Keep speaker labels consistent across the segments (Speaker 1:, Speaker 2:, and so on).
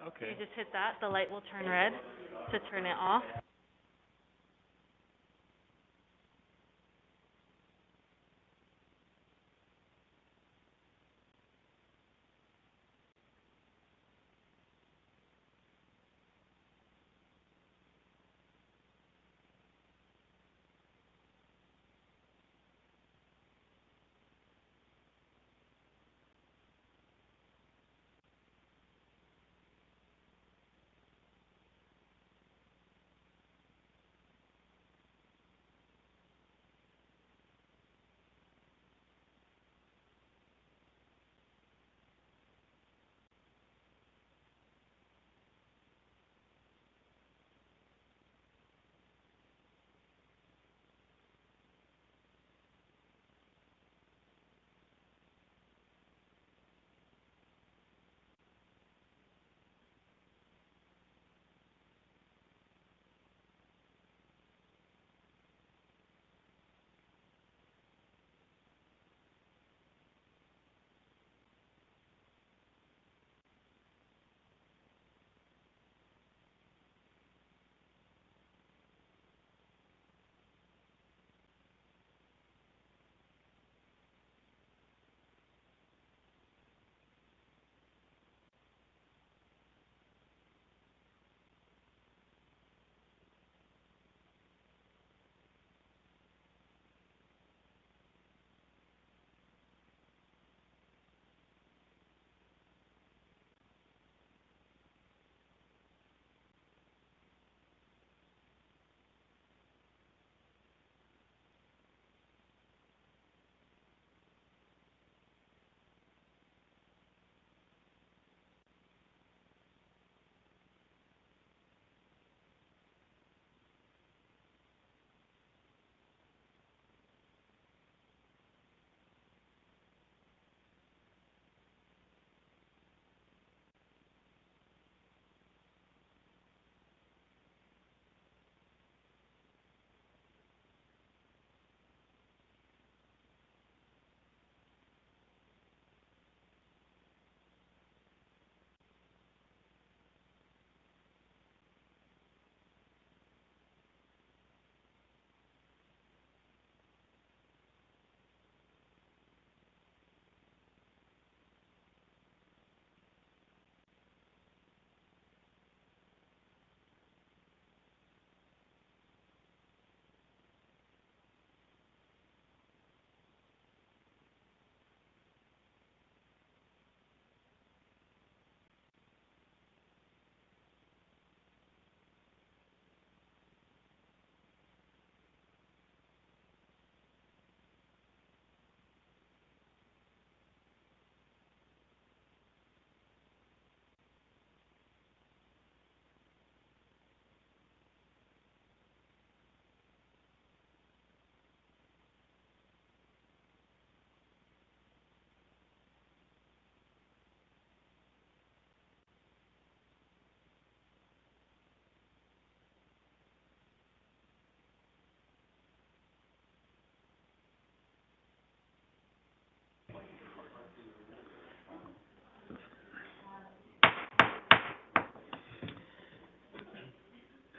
Speaker 1: Okay.
Speaker 2: You just hit that, the light will turn red to turn it off.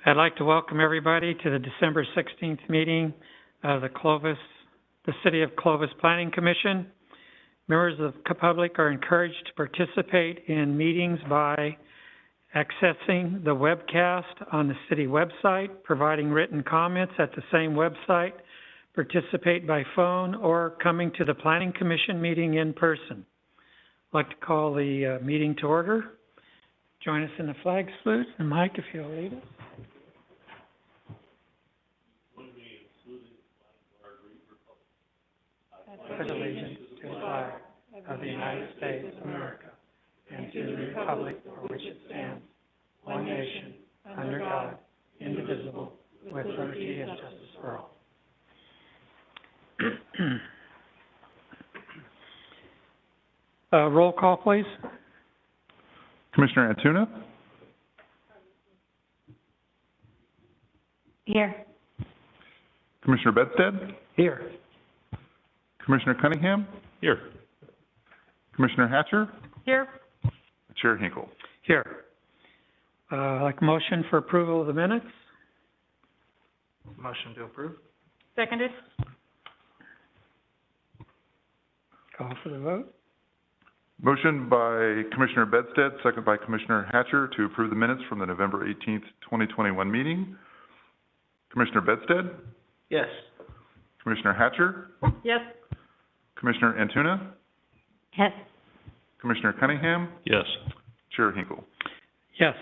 Speaker 3: I'd like to welcome everybody to the December 16th meeting of the City of Clovis Planning Commission. Members of the public are encouraged to participate in meetings by accessing the webcast on the city website, providing written comments at the same website, participate by phone, or coming to the Planning Commission meeting in person. I'd like to call the meeting to order. Join us in the flag salute, and Mike, if you'll lead us. Pledge allegiance to the flag of the United States of America and to the republic for which it stands, one nation, under God, indivisible, with liberty and justice for all. Roll call, please.
Speaker 4: Commissioner Antuna?
Speaker 2: Here.
Speaker 4: Commissioner Bedstead?
Speaker 3: Here.
Speaker 4: Commissioner Cunningham?
Speaker 1: Here.
Speaker 4: Commissioner Hatcher?
Speaker 2: Here.
Speaker 4: Chair Hinkle.
Speaker 3: Here. Like a motion for approval of the minutes?
Speaker 1: Motion to approve?
Speaker 2: Seconded?
Speaker 3: Call for the vote.
Speaker 4: Motion by Commissioner Bedstead, second by Commissioner Hatcher to approve the minutes from the November 18th, 2021 meeting. Commissioner Bedstead?
Speaker 1: Yes.
Speaker 4: Commissioner Hatcher?
Speaker 2: Yes.
Speaker 4: Commissioner Antuna?
Speaker 2: Yes.
Speaker 4: Commissioner Cunningham?
Speaker 5: Yes.
Speaker 4: Chair Hinkle?
Speaker 3: Yes.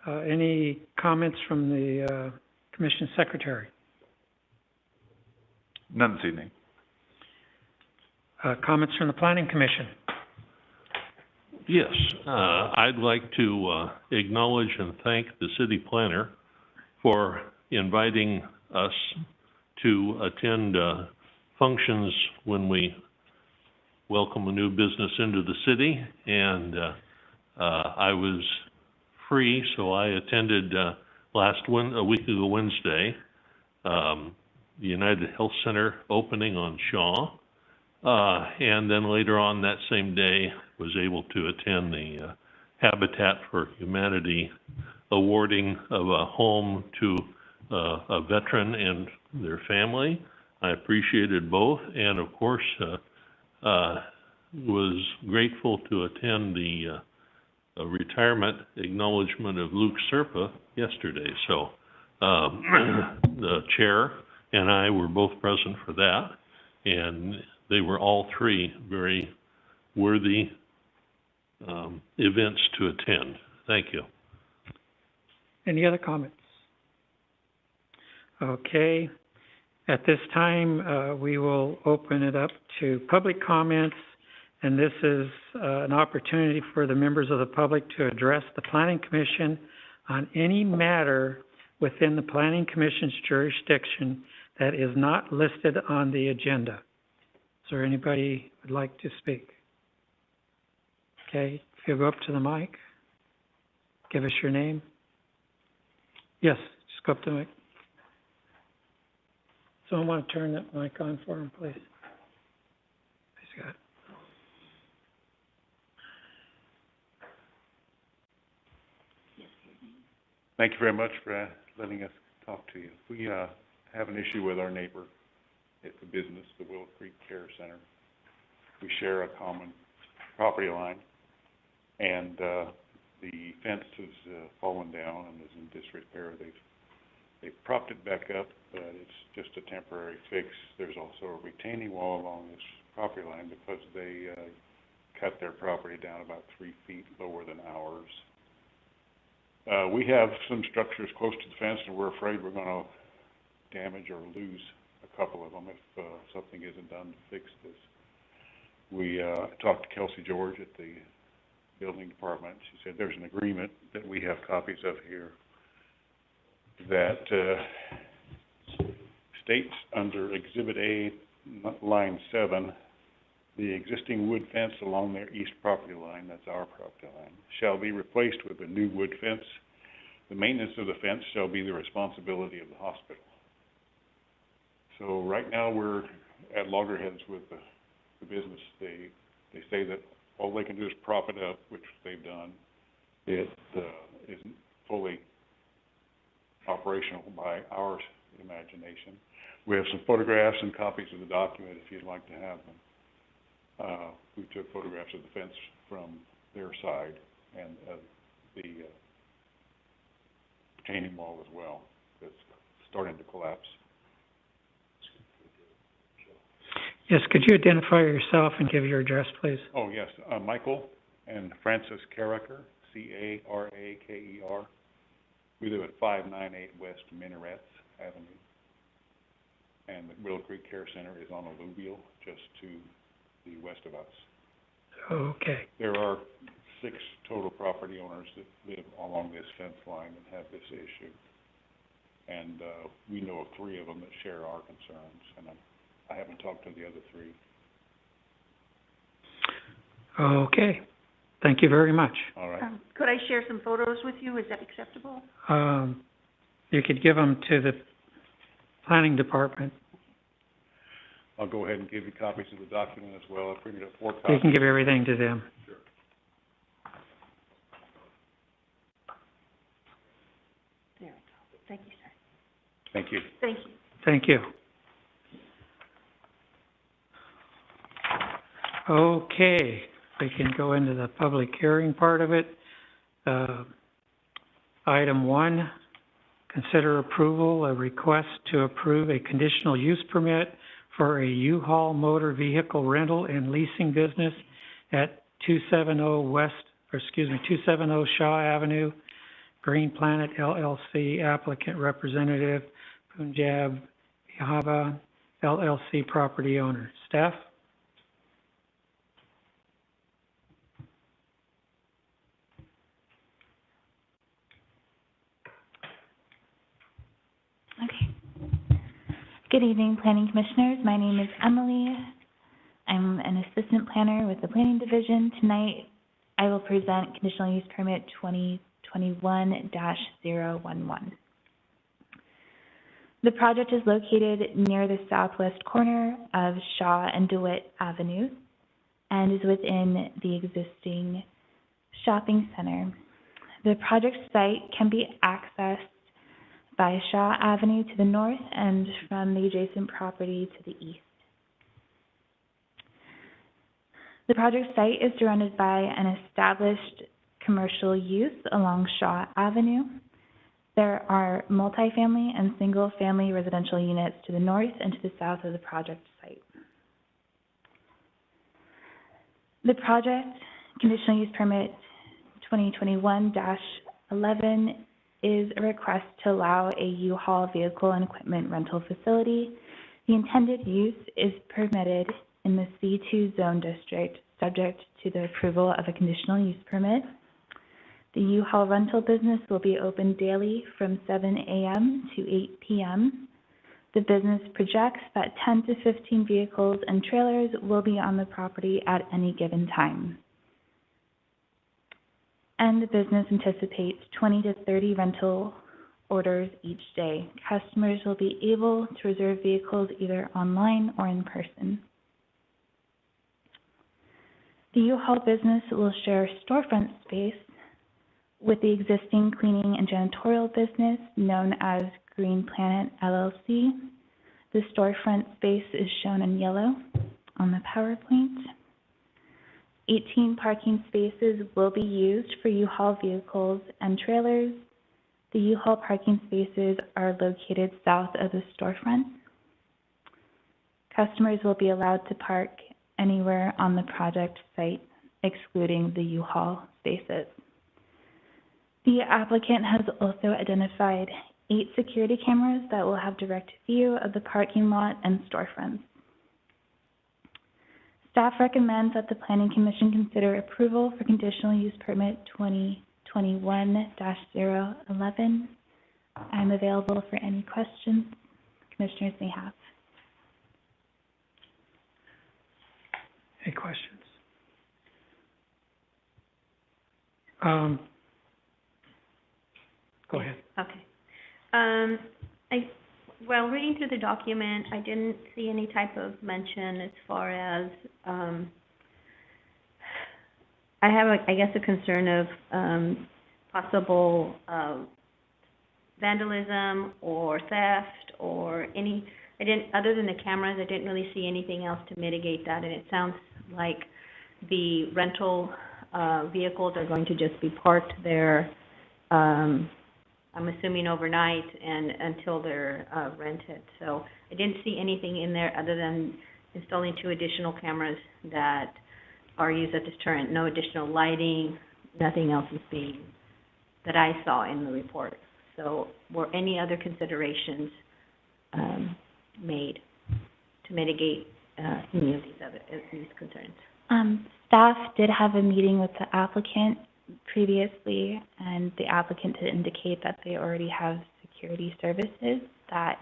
Speaker 3: Any comments from the Commission Secretary?
Speaker 4: None this evening.
Speaker 3: Comments from the Planning Commission?
Speaker 5: Yes, I'd like to acknowledge and thank the city planner for inviting us to attend functions when we welcome a new business into the city, and I was free, so I attended a week ago Wednesday, the United Health Center opening on Shaw, and then later on that same day was able to attend the Habitat for Humanity awarding of a home to a veteran and their family. I appreciated both, and of course was grateful to attend the retirement acknowledgement of Luke Serpa yesterday. So the chair and I were both present for that, and they were all three very worthy events to attend. Thank you.
Speaker 3: Any other comments? Okay. At this time, we will open it up to public comments, and this is an opportunity for the members of the public to address the Planning Commission on any matter within the Planning Commission's jurisdiction that is not listed on the agenda. Is there anybody who would like to speak? Okay, if you'll go up to the mic, give us your name. Yes, just go up to the mic. Someone want to turn that mic on for him, please? Please, God.
Speaker 6: Thank you very much for letting us talk to you. We have an issue with our neighbor at the business, the Willow Creek Care Center. We share a common property line, and the fence has fallen down and is in disrepair. They've propped it back up, but it's just a temporary fix. There's also a retaining wall along this property line because they cut their property down about 3 feet lower than ours. We have some structures close to the fence, and we're afraid we're going to damage or lose a couple of them if something isn't done to fix this. We talked to Kelsey George at the building department. She said there's an agreement that we have copies of here that states under Exhibit A, line 7, the existing wood fence along their east property line, that's our property line, shall be replaced with a new wood fence. The maintenance of the fence shall be the responsibility of the hospital. So right now we're at loggerheads with the business. They say that all they can do is prop it up, which they've done. It isn't fully operational by our imagination. We have some photographs and copies of the document if you'd like to have them. We took photographs of the fence from their side and the retaining wall as well that's starting to collapse.
Speaker 3: Yes, could you identify yourself and give your address, please?
Speaker 6: Oh, yes, Michael and Francis Caraker, Caraker. We live at 598 West Minarets Avenue. And the Willow Creek Care Center is on Alluvial, just to the west of us.
Speaker 3: Okay.
Speaker 6: There are 6 total property owners that live along this fence line and have this issue. And we know of 3 of them that share our concerns, and I haven't talked to the other 3.
Speaker 3: Okay. Thank you very much.
Speaker 6: All right.
Speaker 7: Could I share some photos with you? Is that acceptable?
Speaker 3: You could give them to the planning department.
Speaker 6: I'll go ahead and give you copies of the document as well. I printed up 4
Speaker 3: You
Speaker 6: copies.
Speaker 3: can give everything to them.
Speaker 6: Sure. Thank you.
Speaker 7: Thank you.
Speaker 3: Thank you. Okay, we can go into the public hearing part of it. Item 1, consider approval, a request to approve a conditional use permit for a U-Haul motor vehicle rental and leasing business at 270 Shaw Avenue, Green Planet LLC, applicant representative Punjab Bihava LLC, property owner. Staff?
Speaker 1: Okay. Good evening, Planning Commissioners. My name is Emily. I'm an assistant planner with the Planning Division. Tonight, I will present Conditional Use Permit 2021-011. The project is located near the southwest corner of Shaw and DeWitt Avenues and is within the existing shopping center. The project site can be accessed by Shaw Avenue to the north and from the adjacent property to the east. The project site is surrounded by an established commercial use along Shaw Avenue. There are multifamily and single-family residential units to the north and to the south of the project site. The project Conditional Use Permit 2021-11 is a request to allow a U-Haul vehicle and equipment rental facility. The intended use is permitted in the C2 zone district, subject to the approval of a conditional use permit. The U-Haul rental business will be open daily from 7 a.m. to 8 p.m. The business projects that 10 to 15 vehicles and trailers will be on the property at any given time. And the business anticipates 20 to 30 rental orders each day. Customers will be able to reserve vehicles either online or in person. The U-Haul business will share storefront space with the existing cleaning and janitorial business known as Green Planet LLC. The storefront space is shown in yellow on the PowerPoint. 18 parking spaces will be used for U-Haul vehicles and trailers. The U-Haul parking spaces are located south of the storefront. Customers will be allowed to park anywhere on the project site, excluding the U-Haul spaces. The applicant has also identified 8 security cameras that will have direct view of the parking lot and storefronts. Staff recommends that the Planning Commission consider approval for Conditional Use Permit 2021-011. I'm available for any questions Commissioners may have.
Speaker 3: Any questions? Go ahead.
Speaker 7: Okay. While reading through the document, I didn't see any type of mention as far as, I have, I guess, a concern of possible vandalism or theft or any, other than the cameras, I didn't really see anything else to mitigate that, and it sounds like the rental vehicles are going to just be parked there, I'm assuming overnight and until they're rented. So I didn't see anything in there other than installing 2 additional cameras that are used as deterrent. No additional lighting, nothing else is being, that I saw in the report. So were any other considerations made to mitigate any of these concerns?
Speaker 1: Staff did have a meeting with the applicant previously, and the applicant did indicate that they already have security services that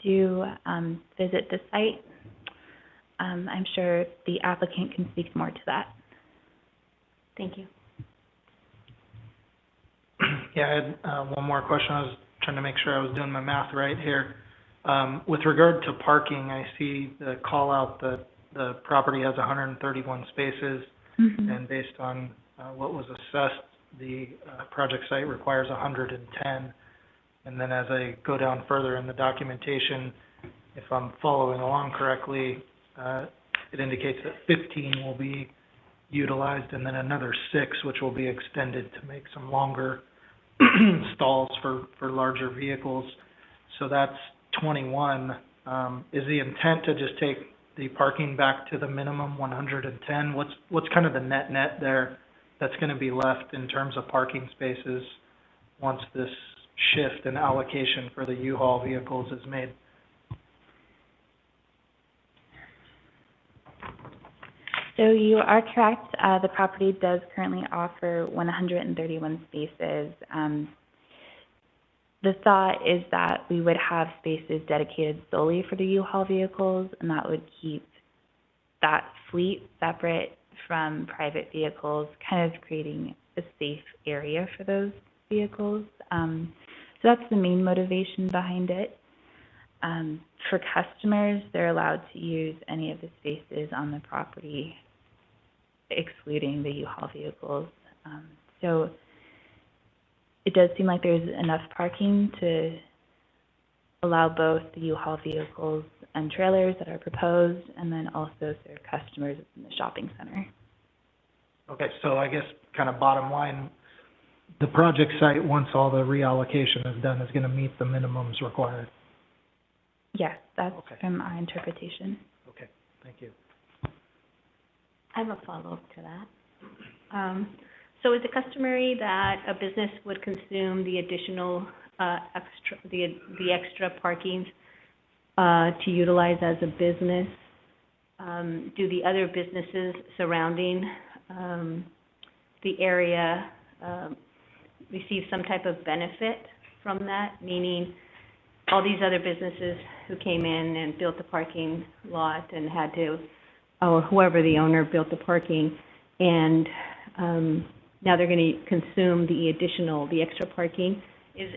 Speaker 1: do visit the site. I'm sure the applicant can speak more to that. Thank you.
Speaker 8: Yeah, I had one more question. I was trying to make sure I was doing my math right here. With regard to parking, I see the call out that the property has 131 spaces, and based on what was assessed, the project site requires 110. And then as I go down further in the documentation, if I'm following along correctly, it indicates that 15 will be utilized and then another 6, which will be extended to make some longer stalls for larger vehicles. So that's 21. Is the intent to just take the parking back to the minimum 110? What's kind of the net there that's going to be left in terms of parking spaces once this shift in allocation for the U-Haul vehicles is made?
Speaker 1: So you are correct. The property does currently offer 131 spaces. The thought is that we would have spaces dedicated solely for the U-Haul vehicles, and that would keep that fleet separate from private vehicles, kind of creating a safe area for those vehicles. So that's the main motivation behind it. For customers, they're allowed to use any of the spaces on the property, excluding the U-Haul vehicles. So it does seem like there's enough parking to allow both the U-Haul vehicles and trailers that are proposed, and then also serve customers in the shopping center.
Speaker 8: Okay, so I guess kind of bottom line, the project site, once all the reallocation is done, is going to meet the minimums required.
Speaker 1: Yes, that's
Speaker 8: Okay.
Speaker 1: from our interpretation.
Speaker 8: Okay, thank you.
Speaker 7: I have a follow-up to that. So is it customary that a business would consume the additional the extra parking to utilize as a business? Do the other businesses surrounding the area receive some type of benefit from that? Meaning, all these other businesses who came in and built the parking lot and had to, or whoever the owner built the parking, and now they're going to consume the extra parking. Is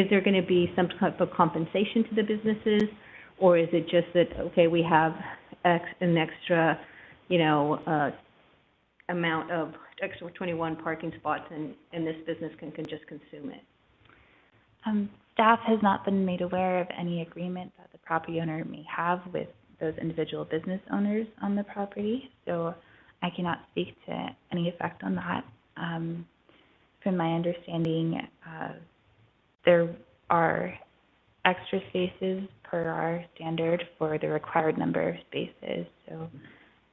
Speaker 7: there going to be some type of compensation to the businesses, or is it just that, okay, we have an extra, amount of extra 21 parking spots, and this business can just consume it?
Speaker 1: Staff has not been made aware of any agreement that the property owner may have with those individual business owners on the property, so I cannot speak to any effect on that. From my understanding, there are extra spaces per our standard for the required number of spaces, so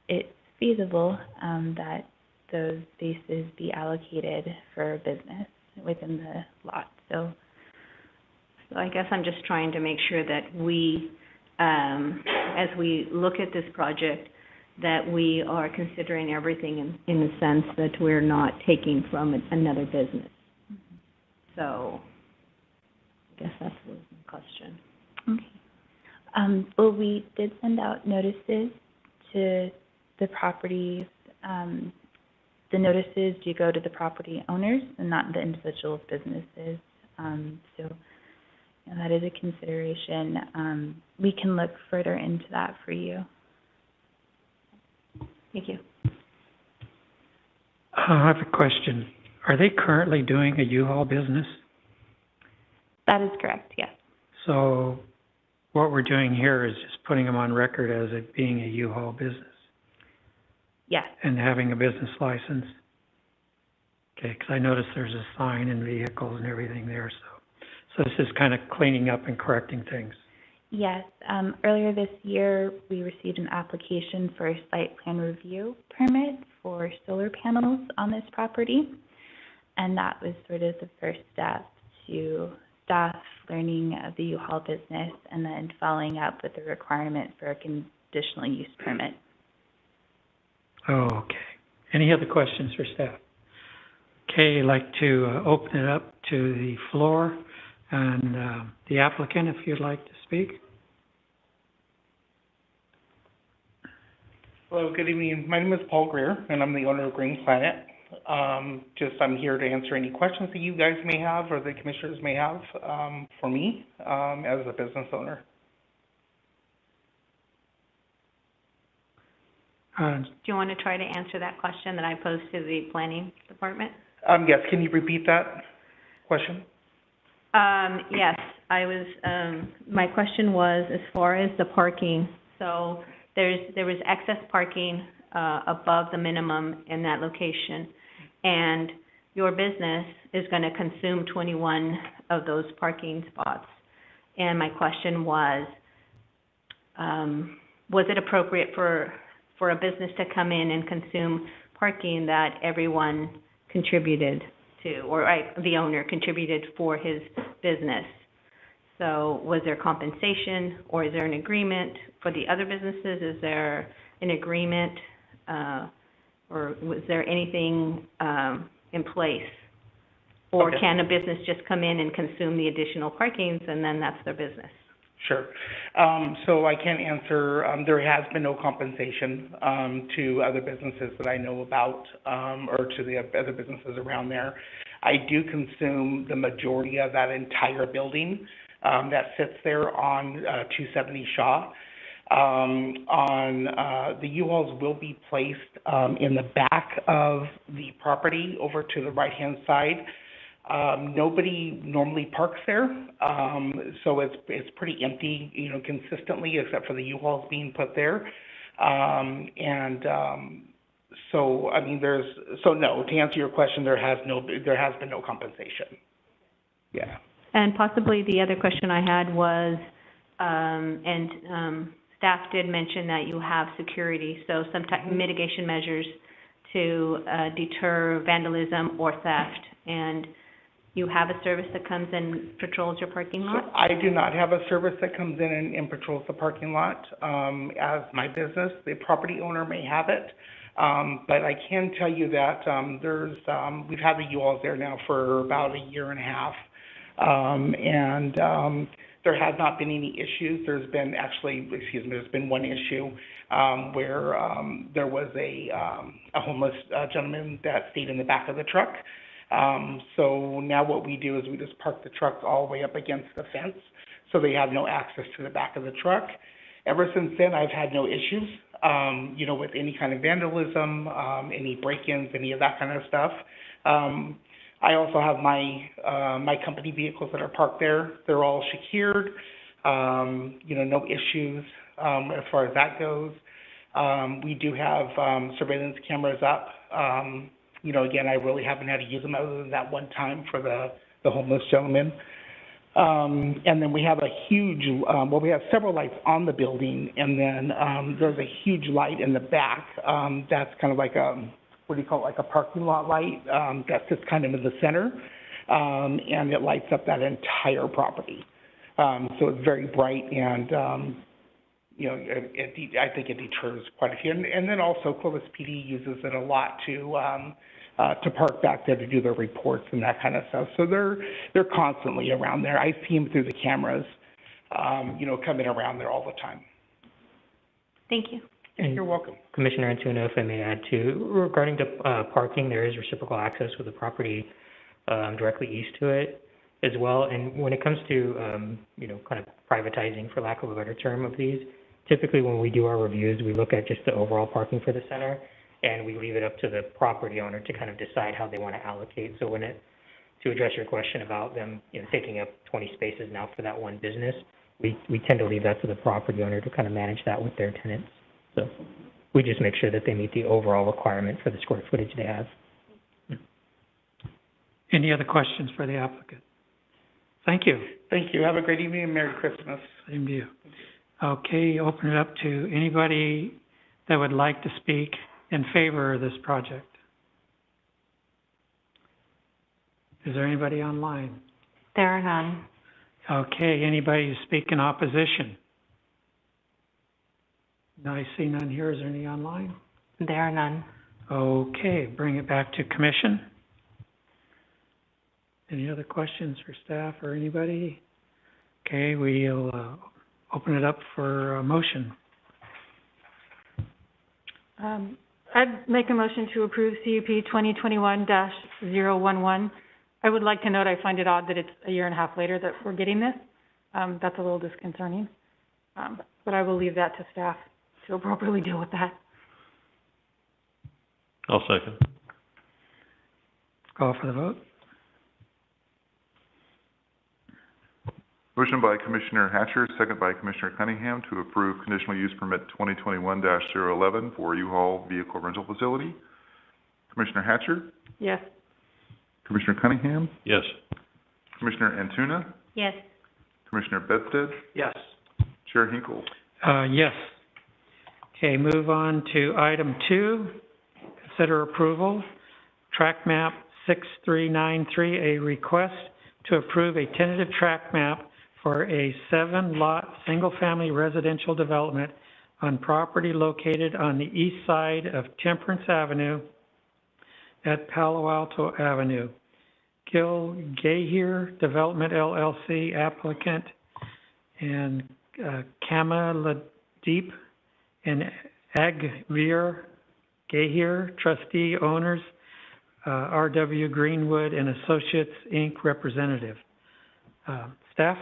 Speaker 1: it's feasible that those spaces be allocated for business within the lot. So
Speaker 7: I guess I'm just trying to make sure that we, as we look at this project, that we are considering everything in the sense that we're not taking from another business. So I guess that's the question.
Speaker 1: Okay. Well, we did send out notices to the properties. The notices do go to the property owners and not the individual businesses. So that is a consideration. We can look further into that for you.
Speaker 7: Thank you.
Speaker 3: I have a question. Are they currently doing a U-Haul business?
Speaker 1: That is correct, yes.
Speaker 3: So what we're doing here is just putting them on record as it being a U-Haul business
Speaker 1: Yes.
Speaker 3: and having a business license. Okay, because I noticed there's a sign and vehicles and everything there, so this is kind of cleaning up and correcting things.
Speaker 1: Yes. Earlier this year, we received an application for a site plan review permit for solar panels on this property, and that was sort of the first step to staff learning of the U-Haul business and then following up with the requirement for a conditional use permit.
Speaker 3: Oh, okay. Any other questions for staff? Okay, I'd like to open it up to the floor and the applicant, if you'd like to speak.
Speaker 9: Hello, good evening. My name is Paul Greer, and I'm the owner of Green Planet. I'm here to answer any questions that you guys may have or the commissioners may have for me as a business owner.
Speaker 7: Do you want to try to answer that question that I posed to the planning department?
Speaker 9: Yes, can you repeat that question?
Speaker 7: Yes, I was, my question was as far as the parking. So there was excess parking, above the minimum in that location. And your business is gonna consume 21 of those parking spots. And my question was it appropriate for a business to come in and consume parking that everyone contributed to, or the owner contributed for his business? So was there compensation, or is there an agreement for the other businesses? Is there an agreement, or was there anything in place? Or
Speaker 9: Okay.
Speaker 7: can a business just come in and consume the additional parkings and then that's their business?
Speaker 9: Sure. So I can answer, there has been no compensation, to other businesses that I know about, or to the other businesses around there. I do consume the majority of that entire building, that sits there on, 270 Shaw. The U-Hauls will be placed, in the back of the property over to the right-hand side. Nobody normally parks there, so it's pretty empty, you know, consistently, except for the U-Hauls being put there. So, I mean, no, to answer your question, there has been no compensation. Yeah.
Speaker 7: And possibly the other question I had was, staff did mention that you have security, so some type of mitigation measures to deter vandalism or theft. And you have a service that comes and patrols your parking lot?
Speaker 9: So I do not have a service that comes in and patrols the parking lot. As my business, the property owner may have it. But I can tell you that we've had the U-Hauls there now for about a year and a half. There has not been any issues. There's been one issue where there was a homeless gentleman that stayed in the back of the truck. So now what we do is we just park the trucks all the way up against the fence, so they have no access to the back of the truck. Ever since then, I've had no issues, you know, with any kind of vandalism, any break-ins, any of that kind of stuff. I also have my company vehicles that are parked there. They're all secured, you know, no issues as far as that goes. We do have surveillance cameras up. You know, again, I really haven't had to use them other than that one time for the homeless gentleman. And then we have a huge, we have several lights on the building, and then there's a huge light in the back that's kind of like like a parking lot light that sits kind of in the center, and it lights up that entire property. So it's very bright, and you know, I think it deters quite a few. And then also Clovis PD uses it a lot to park back there to do their reports and that kind of stuff. So they're constantly around there. I see them through the cameras, you know, coming around there all the time.
Speaker 7: Thank you.
Speaker 10: And
Speaker 9: You're welcome.
Speaker 10: Commissioner Antuno, if I may add too, regarding to parking, there is reciprocal access with the property directly east to it as well. And when it comes to, you know, kind of privatizing, for lack of a better term, of these, typically when we do our reviews, we look at just the overall parking for the center, and we leave it up to the property owner to kind of decide how they want to allocate. So to address your question about them, you know, taking up 20 spaces now for that one business, we tend to leave that to the property owner to kind of manage that with their tenants. So we just make sure that they meet the overall requirement for the square footage they have.
Speaker 3: Any other questions for the applicant? Thank you.
Speaker 9: Thank you. Have a great evening and Merry Christmas.
Speaker 3: Same to you. Okay, open it up to anybody that would like to speak in favor of this project. Is there anybody online?
Speaker 2: There are none.
Speaker 3: Okay, anybody to speak in opposition? No, I see none here. Is there any online?
Speaker 2: There are none.
Speaker 3: Okay, bring it back to commission. Any other questions for staff or anybody? Okay, we'll open it up for a motion.
Speaker 11: I'd make a motion to approve CUP 2021-011. I would like to note I find it odd that it's a year and a half later that we're getting this. That's a little disconcerting. But I will leave that to staff to appropriately deal with that.
Speaker 5: I'll second.
Speaker 3: Call for the vote.
Speaker 4: Motion by Commissioner Hatcher, second by Commissioner Cunningham to approve conditional use permit 2021-011 for U-Haul vehicle rental facility. Commissioner Hatcher?
Speaker 11: Yes.
Speaker 4: Commissioner Cunningham?
Speaker 5: Yes.
Speaker 4: Commissioner Antuna?
Speaker 7: Yes.
Speaker 4: Commissioner Bedstead?
Speaker 8: Yes.
Speaker 4: Chair Hinkle?
Speaker 3: Yes. Okay, move on to item 2, consider approval. Track map 6393, a request to approve a tentative track map for a 7-lot, single-family residential development on property located on the east side of Temperance Avenue at Palo Alto Avenue. Gil Gahir Development LLC applicant and Kamaladeep and Agvir Gahir trustee owners, R.W. Greenwood and Associates, Inc. representative. Staff?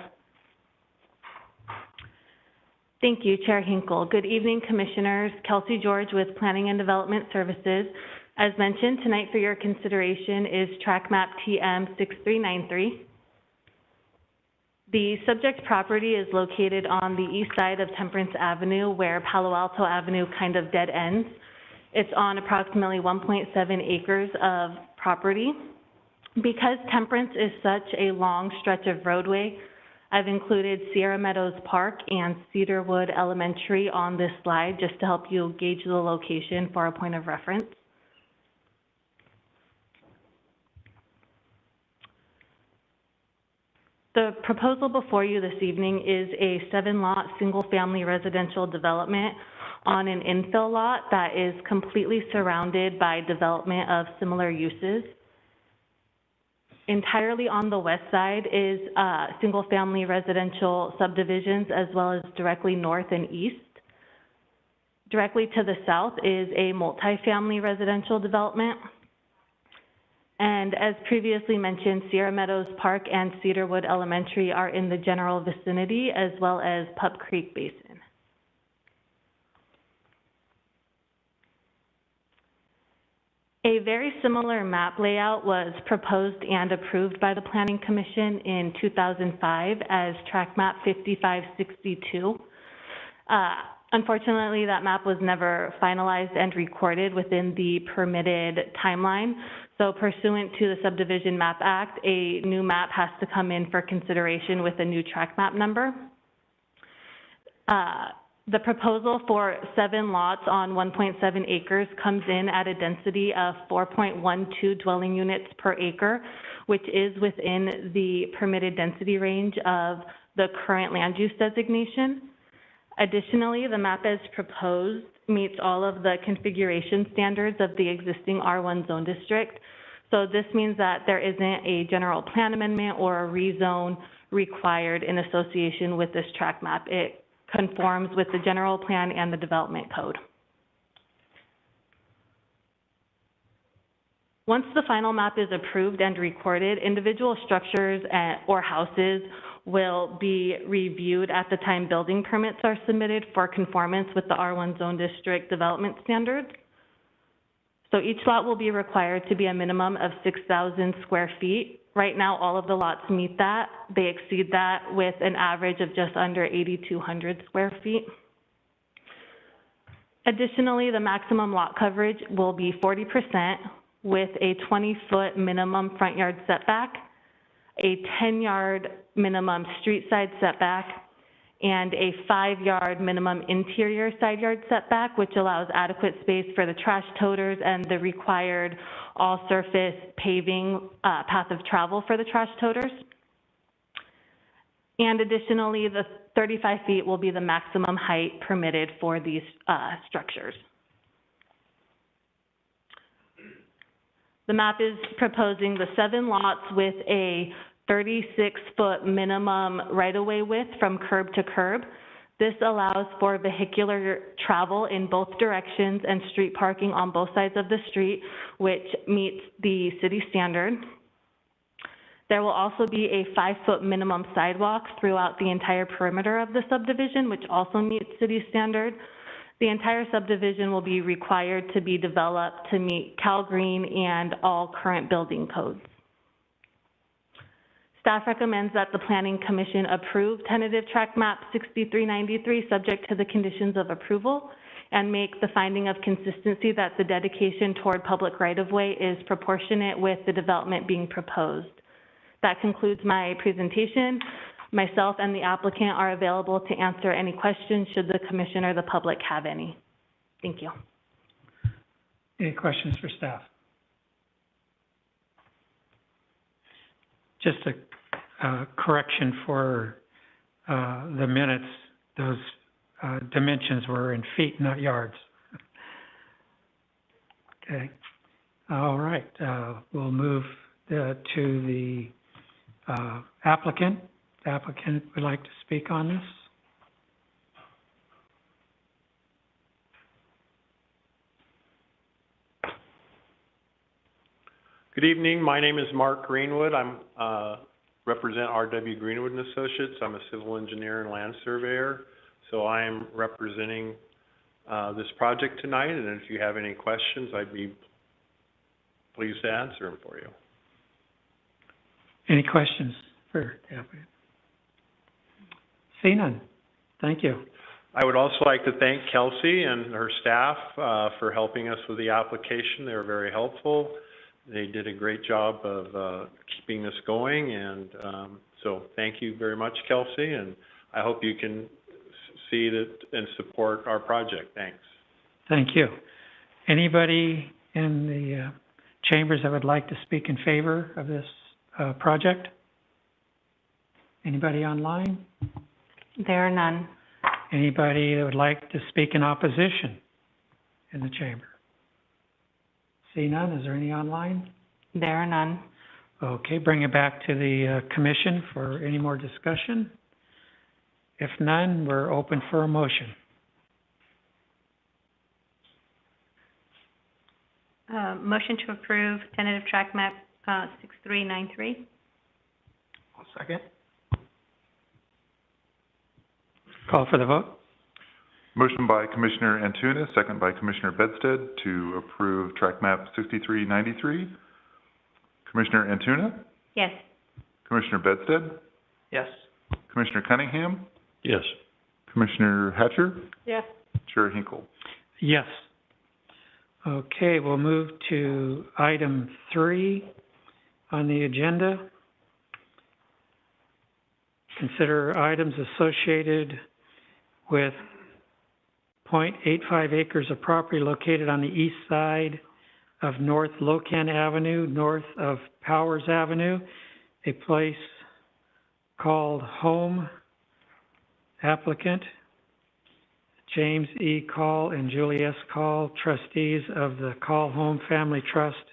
Speaker 2: Thank you, Chair Hinkle. Good evening, Commissioners. Kelsey George with Planning and Development Services. As mentioned, tonight for your consideration is Track Map TM 6393. The subject property is located on the east side of Temperance Avenue, where Palo Alto Avenue kind of dead ends. It's on approximately 1.7 acres of property. Because Temperance is such a long stretch of roadway, I've included Sierra Meadows Park and Cedarwood Elementary on this slide just to help you gauge the location for a point of reference. The proposal before you this evening is a 7-lot single-family residential development on an infill lot that is completely surrounded by development of similar uses. Entirely on the west side is single-family residential subdivisions, as well as directly north and east. Directly to the south is a multifamily residential development. And as previously mentioned, Sierra Meadows Park and Cedarwood Elementary are in the general vicinity, as well as Pup Creek Basin. A very similar map layout was proposed and approved by the Planning Commission in 2005 as Track Map 5562. Unfortunately, that map was never finalized and recorded within the permitted timeline. So pursuant to the Subdivision Map Act, a new map has to come in for consideration with a new track map number. The proposal for 7 lots on 1.7 acres comes in at a density of 4.12 dwelling units per acre, which is within the permitted density range of the current land use designation. Additionally, the map as proposed meets all of the configuration standards of the existing R1 zone district. So this means that there isn't a general plan amendment or a rezone required in association with this track map. It conforms with the general plan and the development code. Once the final map is approved and recorded, individual structures or houses will be reviewed at the time building permits are submitted for conformance with the R1 zone district development standards. So each lot will be required to be a minimum of 6,000 square feet. Right now, all of the lots meet that. They exceed that with an average of just under 8,200 square feet. Additionally, the maximum lot coverage will be 40% with a 20-foot minimum front yard setback, a 10-yard minimum street side setback, and a 5-yard minimum interior side yard setback, which allows adequate space for the trash toters and the required all-surface paving path of travel for the trash toters. And additionally, the 35 feet will be the maximum height permitted for these structures. The map is proposing the 7 lots with a 36-foot minimum right-of-way width from curb to curb. This allows for vehicular travel in both directions and street parking on both sides of the street, which meets the city standard. There will also be a 5-foot minimum sidewalk throughout the entire perimeter of the subdivision, which also meets city standard. The entire subdivision will be required to be developed to meet Cal Green and all current building codes. Staff recommends that the Planning Commission approve tentative tract map 6393 subject to the conditions of approval and make the finding of consistency that the dedication toward public right-of-way is proportionate with the development being proposed. That concludes my presentation. Myself and the applicant are available to answer any questions should the Commission or the public have any. Thank you.
Speaker 3: Any questions for staff? Just a correction for the minutes. Those dimensions were in feet, not yards. Okay. All right. We'll move to the applicant. The applicant would like to speak on this.
Speaker 12: Good evening. My name is Mark Greenwood. I'm represent R.W. Greenwood and Associates. I'm a civil engineer and land surveyor. So I am representing this project tonight. And if you have any questions, I'd be pleased to answer them for you.
Speaker 3: Any questions for the applicant? See none. Thank you.
Speaker 12: I would also like to thank Kelsey and her staff for helping us with the application. They were very helpful. They did a great job of keeping this going, and so thank you very much, Kelsey, and I hope you can see that and support our project. Thanks.
Speaker 3: Thank you. Anybody in the chambers that would like to speak in favor of this project? Anybody online?
Speaker 2: There are none.
Speaker 3: Anybody that would like to speak in opposition in the chamber? See none. Is there any online?
Speaker 2: There are none.
Speaker 3: Okay, bring it back to the commission for any more discussion. If none, we're open for a motion.
Speaker 7: Motion to approve tentative tract map 6393.
Speaker 8: I'll second.
Speaker 3: Call for the vote.
Speaker 4: Motion by Commissioner Antuna, second by Commissioner Bedstead to approve tract map 6393. Commissioner Antuna?
Speaker 7: Yes.
Speaker 4: Commissioner Bedstead?
Speaker 8: Yes.
Speaker 4: Commissioner Cunningham?
Speaker 5: Yes.
Speaker 4: Commissioner Hatcher?
Speaker 11: Yes.
Speaker 4: Chair Hinkle?
Speaker 3: Yes. Okay, we'll move to item 3 on the agenda. Consider items associated with 0.85 acres of property located on the east side of North Locan Avenue, north of Powers Avenue, a place called Home. Applicant, James E. Call and Julie S. Call, trustees of the Call Home Family Trust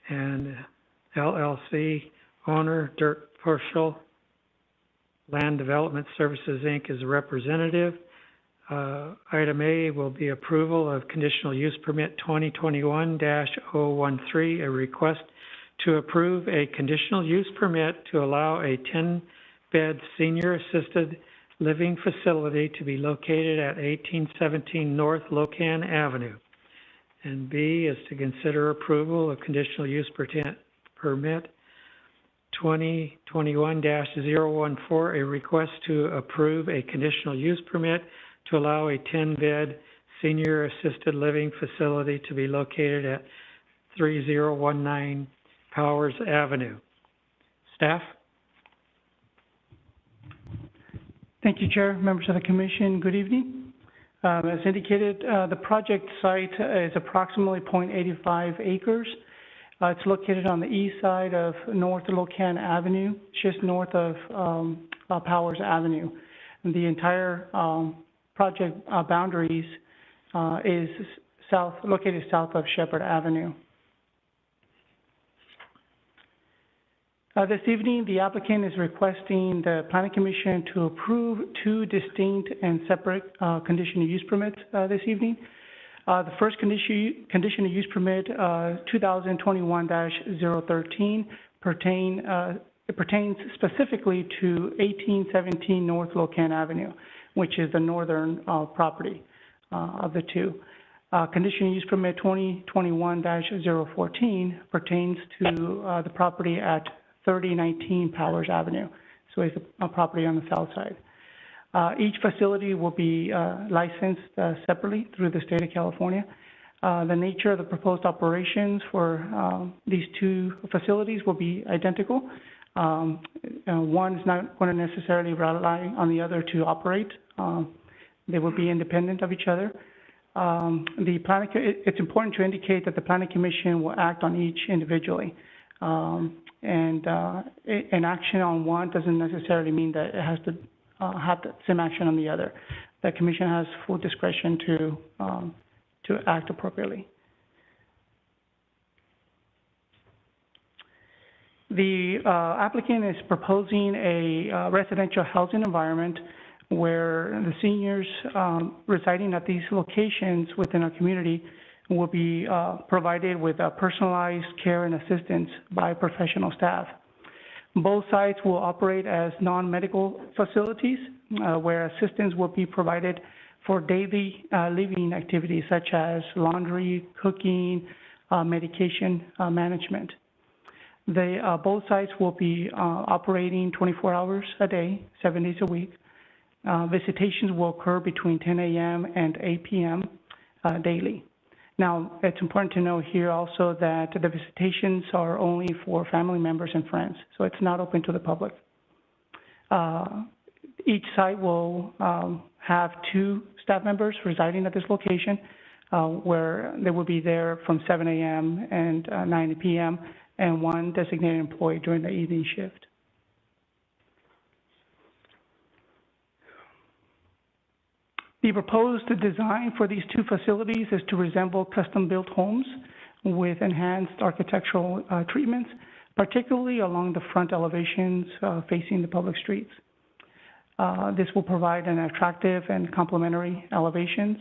Speaker 3: and LLC, owner Dirk Purcell, Land Development Services, Inc. is a representative. Item A will be approval of conditional use permit 2021-013, a request to approve a conditional use permit to allow a 10-bed senior assisted living facility to be located at 1817 North Locan Avenue. And B is to consider approval of conditional use permit 2021-014, a request to approve a conditional use permit to allow a 10-bed senior assisted living facility to be located at 3019 Powers Avenue. Staff?
Speaker 13: Thank you, Chair, members of the Commission. Good evening. As indicated, the project site is approximately 0.85 acres. It's located on the east side of North Locan Avenue, just north of Powers Avenue. And the entire project boundaries is located south of Shepherd Avenue. This evening, the applicant is requesting the Planning Commission to approve 2 distinct and separate conditional use permits this evening. The first conditional use permit, 2021-013, pertains specifically to 1817 North Locan Avenue, which is the northern property of the 2. Conditional use permit 2021-014 pertains to the property at 3019 Powers Avenue. So it's a property on the south side. Each facility will be licensed separately through the state of California. The nature of the proposed operations for these two facilities will be identical. One is not going to necessarily rely on the other to operate. They will be independent of each other. It's important to indicate that the Planning Commission will act on each individually. An action on one doesn't necessarily mean that it has to have the same action on the other. The Commission has full discretion to act appropriately. The applicant is proposing a residential housing environment where the seniors residing at these locations within our community will be provided with personalized care and assistance by professional staff. Both sites will operate as non-medical facilities where assistance will be provided for daily living activities such as laundry, cooking, medication management. Both sites will be operating 24 hours a day, 7 days a week. Visitations will occur between 10 a.m. and 8 p.m. Daily. Now, it's important to know here also that the visitations are only for family members and friends, so it's not open to the public. Each site will have 2 staff members residing at this location, where they will be there from 7 a.m. and 9 p.m., and 1 designated employee during the evening shift. The proposed design for these 2 facilities is to resemble custom-built homes with enhanced architectural treatments, particularly along the front elevations facing the public streets. This will provide an attractive and complementary elevations,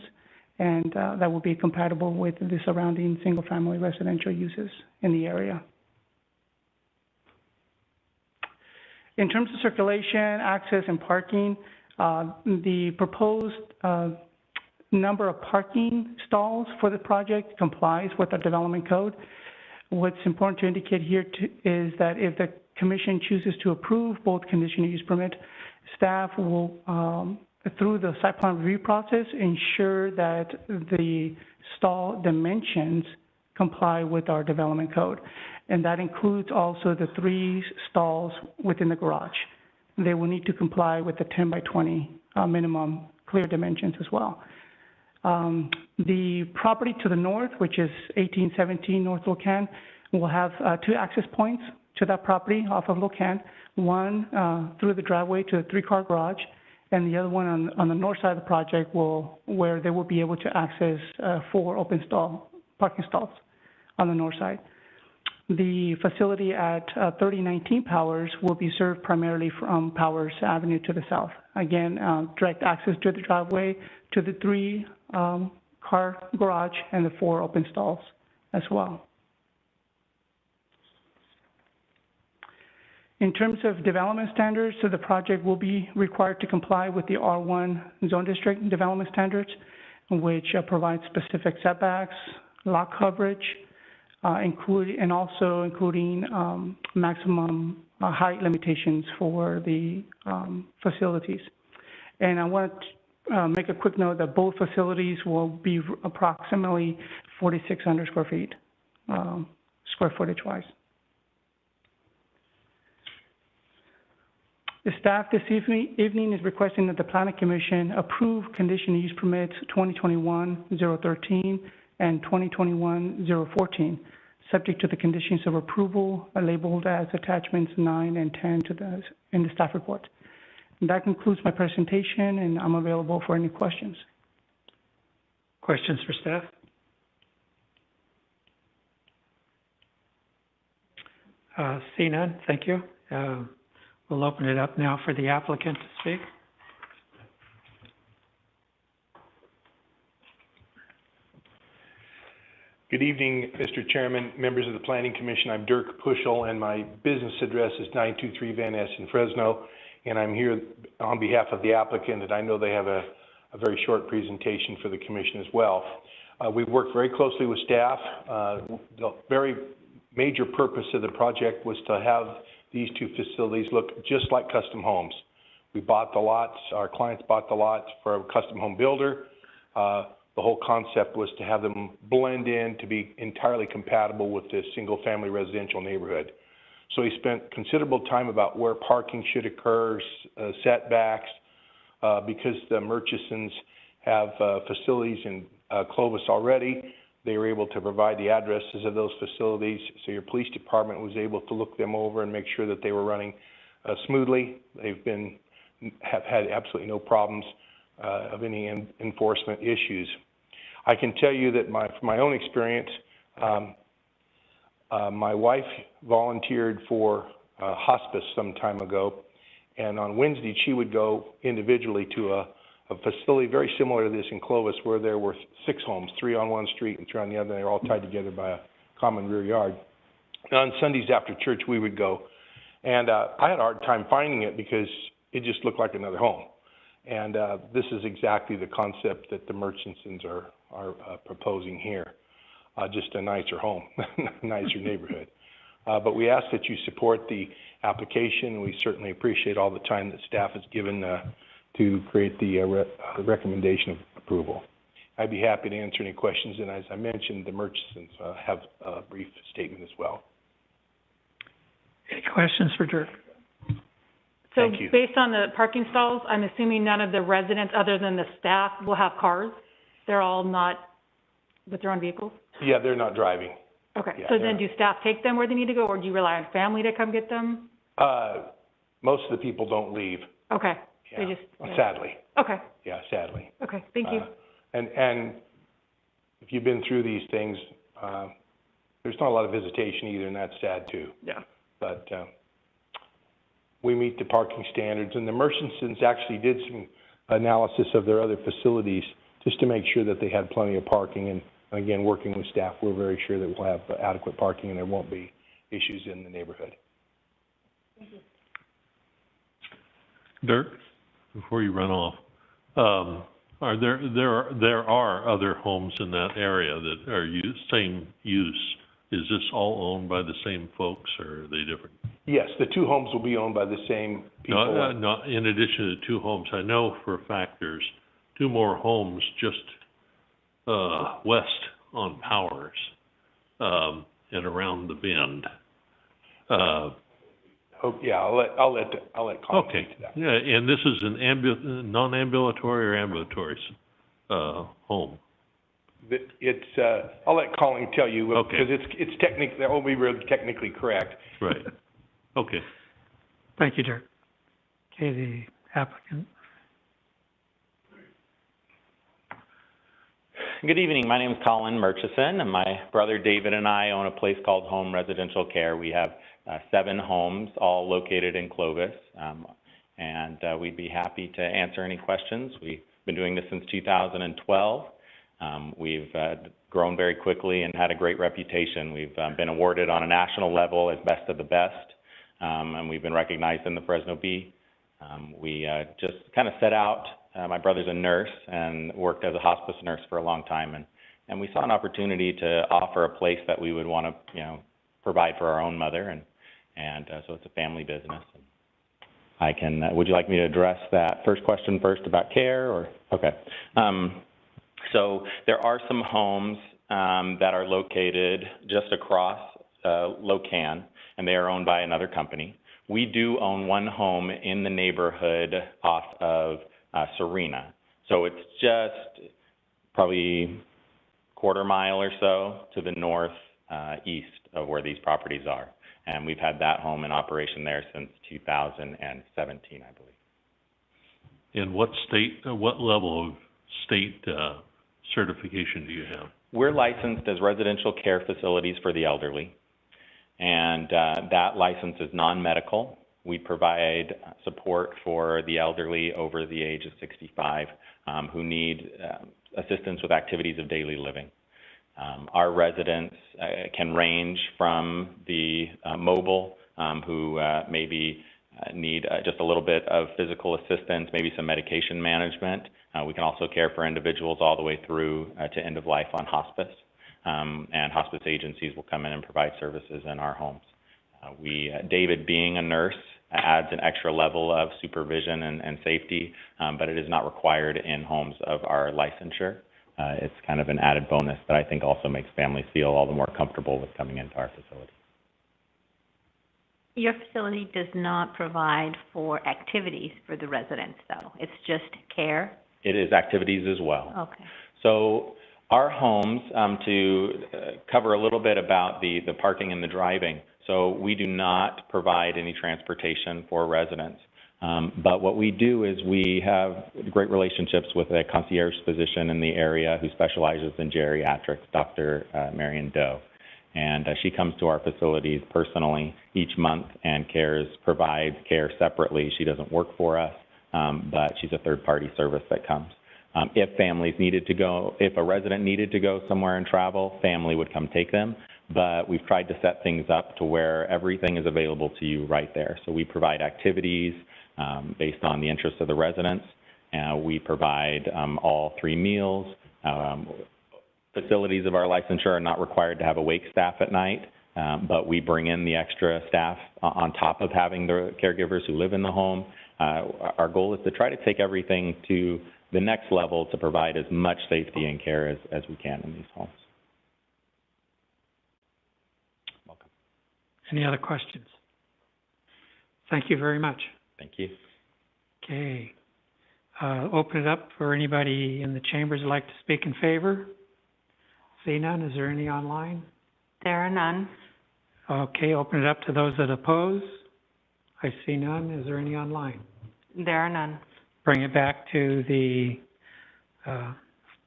Speaker 13: and that will be compatible with the surrounding single-family residential uses in the area. In terms of circulation, access, and parking, the proposed number of parking stalls for the project complies with our development code. What's important to indicate here is that if the Commission chooses to approve both conditional use permit, staff will, through the site plan review process, ensure that the stall dimensions comply with our development code. And that includes also the 3 stalls within the garage. They will need to comply with the 10 by 20 minimum clear dimensions as well. The property to the north, which is 1817 North Locan, will have 2 access points to that property off of Locan, one through the driveway to the 3-car garage, and the other one on the north side of the project where they will be able to access 4 open parking stalls on the north side. The facility at 3019 Powers will be served primarily from Powers Avenue to the south. Again, direct access to the driveway, to the 3-car garage, and the 4 open stalls as well. In terms of development standards, so the project will be required to comply with the R1 zone district development standards, which provide specific setbacks, lot coverage, including maximum height limitations for the facilities. And I want to make a quick note that both facilities will be approximately 4,600 square feet, square footage-wise. The staff this evening is requesting that the Planning Commission approve conditional use permits 2021-013 and 2021-014, subject to the conditions of approval labeled as attachments 9 and 10 in the staff report. And that concludes my presentation, and I'm available for any questions.
Speaker 3: Questions for staff? See none, thank you. We'll open it up now for the applicant to speak.
Speaker 14: Good evening, Mr. Chairman, members of the Planning Commission. I'm Dirk Puschel, and my business address is 923 Van Ness in Fresno, and I'm here on behalf of the applicant, and I know they have a very short presentation for the Commission as well. We've worked very closely with staff. The very major purpose of the project was to have these two facilities look just like custom homes. We bought the lots, our clients bought the lots for a custom home builder. The whole concept was to have them blend in to be entirely compatible with this single-family residential neighborhood. So we spent considerable time about where parking should occur, setbacks, because the Murchisons have facilities in Clovis already. They were able to provide the addresses of those facilities, so your police department was able to look them over and make sure that they were running smoothly. Have had absolutely no problems of any enforcement issues. I can tell you that from my own experience, my wife volunteered for hospice some time ago, and on Wednesday she would go individually to a facility very similar to this in Clovis, where there were 6 homes, 3 on one street and 3 on the other, and they were all tied together by a common rear yard. And on Sundays after church we would go, and I had a hard time finding it because it just looked like another home. And this is exactly the concept that the Murchisons are proposing here. Just a nicer home, nicer neighborhood. But we ask that you support the application, and we certainly appreciate all the time that staff has given to create the recommendation of approval. I'd be happy to answer any questions, and as I mentioned, the Murchisons have a brief statement as well.
Speaker 3: Any questions for Dirk?
Speaker 11: So based on the parking stalls, I'm assuming none of the residents, other than the staff, will have cars? They're all not with their own vehicles?
Speaker 14: Yeah, they're not driving.
Speaker 11: Okay,
Speaker 14: Yeah,
Speaker 11: so then do staff take them where they need to go, or do you rely on family to come get them?
Speaker 14: Most of the people don't leave.
Speaker 11: Okay,
Speaker 14: Yeah.
Speaker 11: they just...
Speaker 14: Sadly.
Speaker 11: Okay.
Speaker 14: Yeah, sadly.
Speaker 11: Okay, thank you.
Speaker 14: And if you've been through these things, there's not a lot of visitation either, and that's sad too.
Speaker 11: Yeah.
Speaker 14: But we meet the parking standards, and the Murchisons actually did some analysis of their other facilities just to make sure that they had plenty of parking. And again, working with staff, we're very sure that we'll have adequate parking and there won't be issues in the neighborhood.
Speaker 11: Thank you.
Speaker 5: Dirk, before you run off, there are other homes in that area that are same use. Is this all owned by the same folks, or are they different?
Speaker 14: Yes, the 2 homes will be owned by the same people.
Speaker 5: No, in addition to the 2 homes, I know for a fact there's 2 more homes just west on Powers and around the bend.
Speaker 14: Yeah, I'll let Colin speak to that.
Speaker 5: Yeah, and this is an non-ambulatory or ambulatory home?
Speaker 14: It's I'll let Colin tell you because it's technically, that will be really technically correct.
Speaker 5: Right. Okay.
Speaker 3: Thank you, Dirk. Okay, the applicant.
Speaker 15: Good evening. My name is Colin Murchison, and my brother David and I own a place called Home Residential Care. We have 7 homes, all located in Clovis, and we'd be happy to answer any questions. We've been doing this since 2012. We've grown very quickly and had a great reputation. We've been awarded on a national level as best of the best, and we've been recognized in the Fresno Bee. We just kind of set out. My brother's a nurse and worked as a hospice nurse for a long time, and we saw an opportunity to offer a place that we would want to, provide for our own mother, and so it's a family business. I can. Would you like me to address that first question first about care, or okay? So there are some homes that are located just across Locan, and they are owned by another company. We do own one home in the neighborhood off of Serena. So it's just probably quarter mile or so to the northeast of where these properties are. And we've had that home in operation there since 2017, I believe.
Speaker 5: And what level of state certification do you have?
Speaker 15: We're licensed as residential care facilities for the elderly, and that license is non-medical. We provide support for the elderly over the age of 65 who need assistance with activities of daily living. Our residents can range from the mobile who maybe need just a little bit of physical assistance, maybe some medication management. We can also care for individuals all the way through to end of life on hospice. And hospice agencies will come in and provide services in our homes. David being a nurse adds an extra level of supervision and safety, but it is not required in homes of our licensure. It's kind of an added bonus that I think also makes families feel all the more comfortable with coming into our facility.
Speaker 7: Your facility does not provide for activities for the residents, though? It's just care?
Speaker 15: It is activities as well.
Speaker 7: Okay.
Speaker 15: So our homes, to cover a little bit about the parking and the driving, so we do not provide any transportation for residents. But what we do is we have great relationships with a concierge physician in the area who specializes in geriatrics, Dr. Marion Doe. And she comes to our facilities personally each month and provides care separately. She doesn't work for us, but she's a third-party service that comes. If a resident needed to go somewhere and travel, family would come take them. But we've tried to set things up to where everything is available to you right there. So we provide activities based on the interests of the residents. We provide all 3 meals. Facilities of our licensure are not required to have a wake staff at night, but we bring in the extra staff on top of having the caregivers who live in the home. Our goal is to try to take everything to the next level to provide as much safety and care as we can in these homes. Welcome.
Speaker 3: Any other questions? Thank you very much.
Speaker 15: Thank you.
Speaker 3: Okay. Open it up for anybody in the chambers who'd like to speak in favor. See none. Is there any online?
Speaker 2: There are none.
Speaker 3: Okay, open it up to those that oppose. I see none. Is there any online?
Speaker 2: There are none.
Speaker 3: Bring it back to the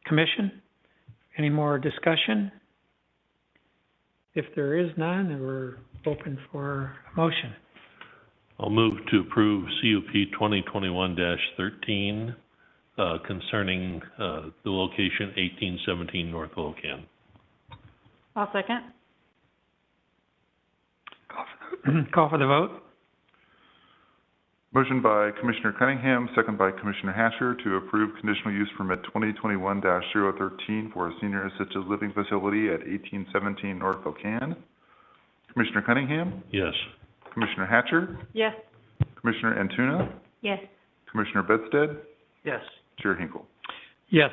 Speaker 3: commission. Any more discussion? If there is none, then we're open for a motion.
Speaker 5: I'll move to approve CUP 2021-13 concerning the location 1817 North Wilcan.
Speaker 11: I'll second.
Speaker 3: Call for the vote.
Speaker 4: Motion by Commissioner Cunningham, second by Commissioner Hatcher to approve conditional use permit 2021-013 for a senior assisted living facility at 1817 North Wilcan. Commissioner Cunningham?
Speaker 5: Yes.
Speaker 4: Commissioner Hatcher?
Speaker 11: Yes.
Speaker 4: Commissioner Antuna?
Speaker 7: Yes.
Speaker 4: Commissioner Bedstead?
Speaker 8: Yes.
Speaker 4: Chair Hinkle?
Speaker 3: Yes.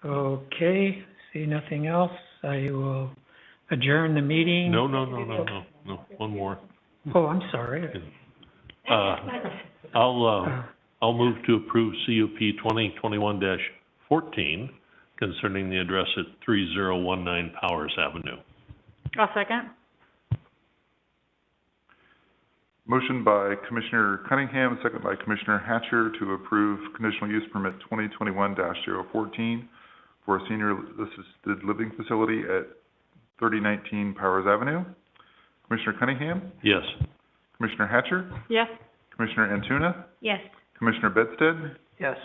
Speaker 3: Okay, see nothing else. I will adjourn the meeting.
Speaker 5: No. One more.
Speaker 3: Oh, I'm sorry.
Speaker 5: I'll move to approve CUP 2021-14 concerning the address at 3019 Powers Avenue.
Speaker 11: I'll second.
Speaker 4: Motion by Commissioner Cunningham, second by Commissioner Hatcher to approve conditional use permit 2021-014 for a senior assisted living facility at 3019 Powers Avenue. Commissioner Cunningham?
Speaker 5: Yes.
Speaker 4: Commissioner Hatcher?
Speaker 11: Yes.
Speaker 4: Commissioner Antuna?
Speaker 7: Yes.
Speaker 4: Commissioner Bedstead?
Speaker 8: Yes.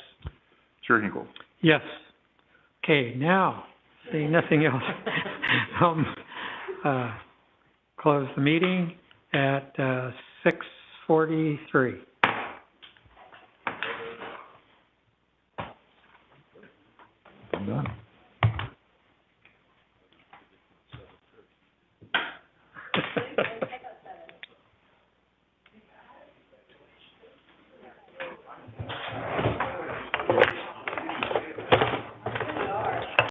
Speaker 4: Chair Hinkle?
Speaker 3: Yes. Okay, now, seeing nothing else, close the meeting at 6:43.
Speaker 4: I'm done.